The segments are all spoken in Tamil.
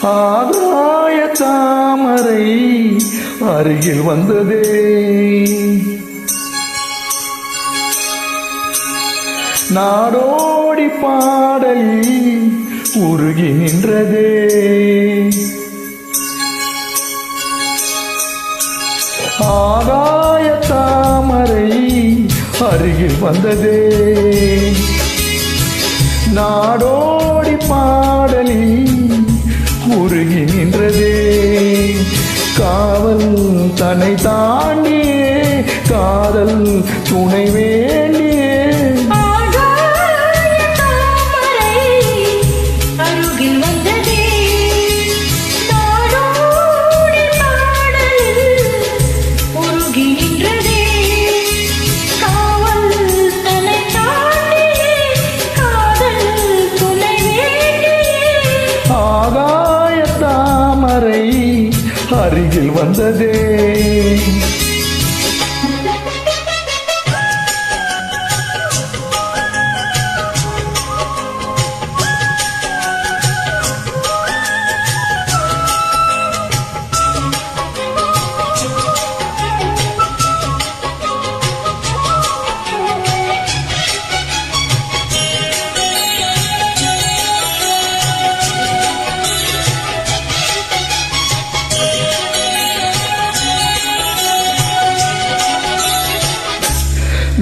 ஆகாய தாமரை அருகில் வந்ததே, நாடோடி பாடலில் உருகி நின்றதே. ஆகாய தாமரை அருகில் வந்ததே, நாடோடி பாடலில் உருகி நின்றதே. காவல் தன்னை தாண்டியே காதல் துணை வேண்டியே, அருகில் வந்ததே.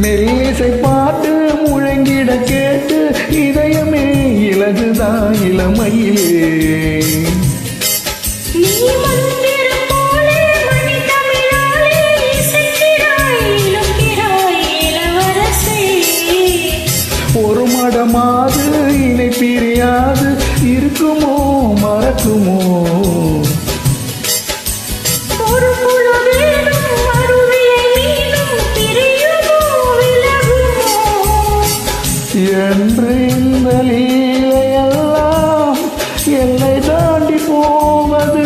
மெல்லிசை பாட்டு முழங்கிட கேட்டு இதயமே இலகுதான் இளமையிலே. ஒரு மடமாது இணை பிரியாது இருக்குமோ மறக்குமோ, என்று இந்த லீலையெல்லாம் என்னை தாண்டி போவது.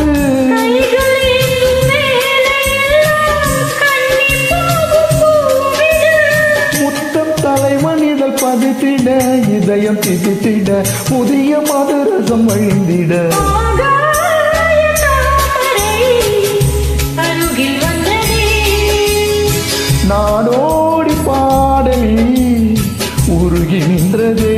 முத்தம் தலைமனிதல் பதித்திட, இதயம் திட்டிட, புதிய மதுரசம் வழிந்திட. நாடோடி பாடலில் உருகி நின்றதே.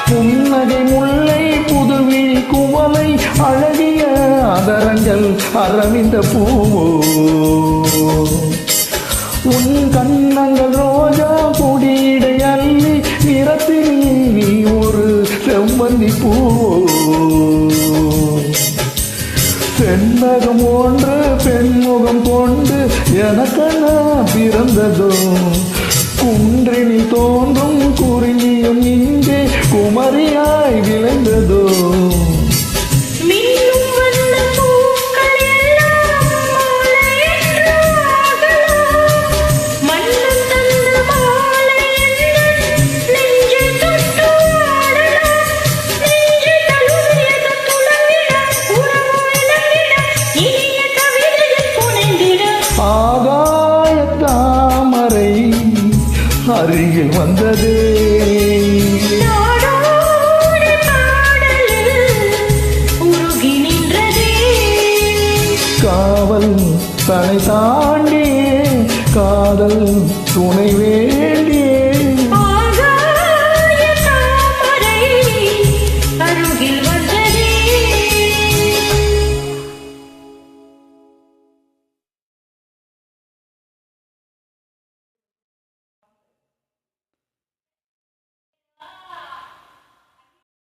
புன்னகை முல்லை புதுவில் குவலை அழகிய அதரங்கள் அரவிந்த பூவோ, உன் கண்ணங்கள் ரோஜா கொடியிடை அள்ளி நிறத்தில் நீ ஒரு செவ்வந்தி பூவோ. செண்பகம் ஒன்று பெண்முகம் கொண்டு எனக்கென பிறந்ததோ, குன்றினில் தோன்றும் குறிஞ்சியும் இங்கே குமரியாய் விளைந்ததோ. ஆகாய தாமரை அருகில் வந்ததே, காவல் தன்னை தாண்டியே காதல் துணை